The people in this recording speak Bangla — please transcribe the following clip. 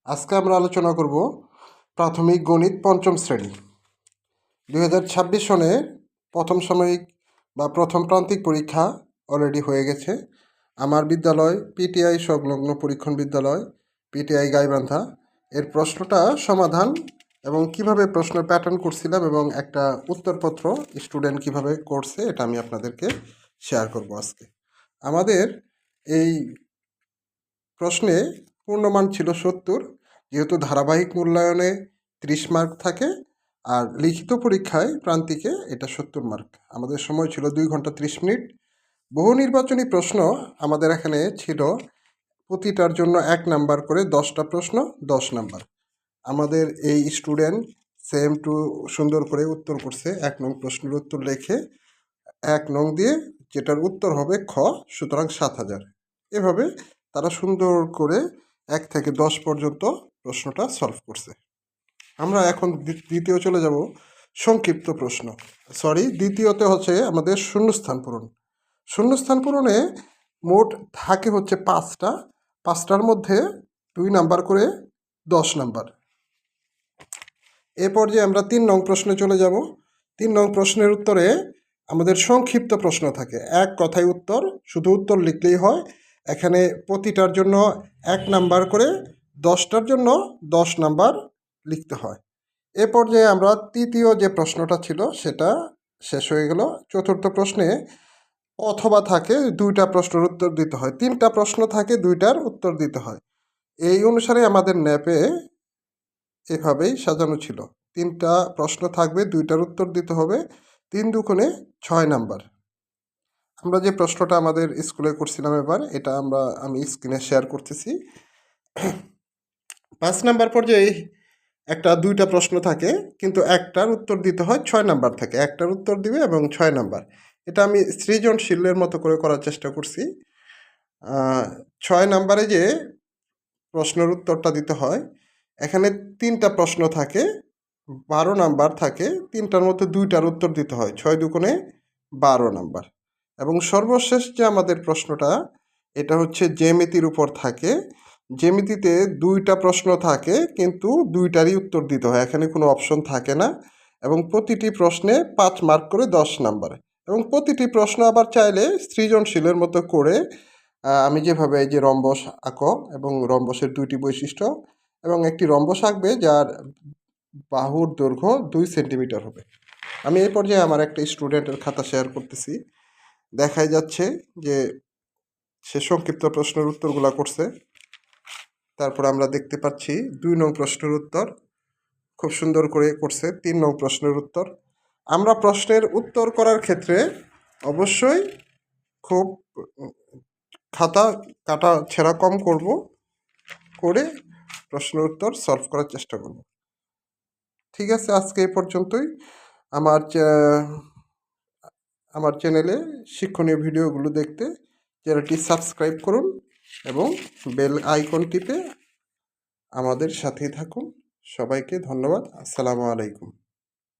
আজকে আমরা আলোচনা করব প্রাথমিক গণিত পঞ্চম শ্রেণী 2026 সনে প্রথম সাময়িক বা প্রথম প্রান্তিক পরীক্ষা অলরেডি হয়ে গেছে। আমার বিদ্যালয় পিটিআই সংলগ্ন পরীক্ষণ বিদ্যালয় পিটিআই গাইবান্ধা এর প্রশ্নটা সমাধান এবং কিভাবে প্রশ্ন প্যাটার্ন করছিলাম এবং একটা উত্তরপত্র স্টুডেন্ট কিভাবে করছে এটা আমি আপনাদেরকে শেয়ার করব আজকে। আমাদের এই প্রশ্নে পূর্ণমান ছিল 70, যেহেতু ধারাবাহিক মূল্যায়নে 30 মার্ক থাকে আর লিখিত পরীক্ষায় প্রান্তিকে এটা 70 মার্ক। আমাদের সময় ছিল 2 ঘন্টা 30 মিনিট। বহু নির্বাচনী প্রশ্ন আমাদের এখানে ছিল প্রতিটার জন্য 1 নাম্বার করে 10টা প্রশ্ন 10 নাম্বার। আমাদের এই স্টুডেন্ট সেম টু সুন্দর করে উত্তর করছে। 1 নং প্রশ্নের উত্তর লেখে 1 নং দিয়ে যেটার উত্তর হবে খ, সুতরাং 7000। এভাবে তারা সুন্দর করে 1 থেকে 10 পর্যন্ত প্রশ্নটা সলভ করছে। আমরা এখন দ্বিতীয় চলে যাব সংক্ষিপ্ত প্রশ্ন। দ্বিতীয়তে হচ্ছে আমাদের শূন্যস্থান পূরণ। শূন্যস্থান পূরণে মোট থাকে হচ্ছে 5টার মধ্যে 2 নাম্বার করে 10 নাম্বার। এ পর্যায়ে আমরা 3 নং প্রশ্নে চলে যাব। 3 নং প্রশ্নের উত্তরে আমাদের সংক্ষিপ্ত প্রশ্ন থাকে, এক কথায় উত্তর, শুধু উত্তর লিখলেই হয়। এখানে প্রতিটার জন্য 1 নাম্বার করে 10টার জন্য 10 নাম্বার লিখতে হয়। এ পর্যায়ে আমরা তৃতীয় যে প্রশ্নটা ছিল সেটা শেষ হয়ে গেল। চতুর্থ প্রশ্নে অথবা থাকে 2টা প্রশ্নের উত্তর দিতে হয়, 3টা প্রশ্ন থাকে 2টার উত্তর দিতে হয়। এই অনুসারে আমাদের ন্যাপে এভাবেই সাজানো ছিল। 3টা প্রশ্ন থাকবে, 2টার উত্তর দিতে হবে, 3 দুগুণে 6 নাম্বার। আমরা যে প্রশ্নটা আমাদের স্কুলে করছিলাম এবার, এটা আমি স্ক্রিনে শেয়ার করতেছি। 5 নাম্বার পর্যায়ে 2টা প্রশ্ন থাকে, কিন্তু একটার উত্তর দিতে হয় 6 নাম্বার থাকে। একটার উত্তর দিবে এবং 6 নাম্বার। এটা আমি সৃজনশীলের মতো করে করার চেষ্টা করছি। 6 নাম্বারে যে প্রশ্নের উত্তরটা দিতে হয়, এখানে 3টা প্রশ্ন থাকে, 12 নাম্বার থাকে, 3টার মধ্যে 2টার উত্তর দিতে হয়, 6 দুগুণে 12 নাম্বার। এবং সর্বশেষ যে আমাদের প্রশ্নটা, এটা হচ্ছে জ্যামিতির উপর থাকে। জ্যামিতিতে 2টা প্রশ্ন থাকে, কিন্তু 2টারই উত্তর দিতে হয়, এখানে কোনো অপশন থাকে না। এবং প্রতিটি প্রশ্নে 5 মার্ক করে 10 নাম্বার। এবং প্রতিটি প্রশ্ন আবার চাইলে সৃজনশীলের মতো করে আমি যেভাবে এই যে রম্বস আঁকো এবং রম্বসের 2টি বৈশিষ্ট্য এবং একটি রম্বস আঁকবে যার বাহুর দৈর্ঘ্য 2 সেন্টিমিটার হবে। আমি এই পর্যায়ে আমার একটা স্টুডেন্টের খাতা শেয়ার করতেছি। দেখাই যাচ্ছে যে সে সংক্ষিপ্ত প্রশ্নের উত্তরগুলো করছে। তারপর আমরা দেখতে পাচ্ছি 2 নং প্রশ্নের উত্তর খুব সুন্দর করে করছে। 3 নং প্রশ্নের উত্তর। আমরা প্রশ্নের উত্তর করার ক্ষেত্রে অবশ্যই খুব খাতা কাটা ছেঁড়া কম করব, করে প্রশ্নের উত্তর সলভ করার চেষ্টা করব। ঠিক আছে, আজকে এই পর্যন্তই। আমার চ্যানেলে শিক্ষণীয় ভিডিওগুলো দেখতে চ্যানেলটি সাবস্ক্রাইব করুন এবং বেল আইকন টিপে আমাদের সাথেই থাকুন। সবাইকে ধন্যবাদ। আসসালামু আলাইকুম।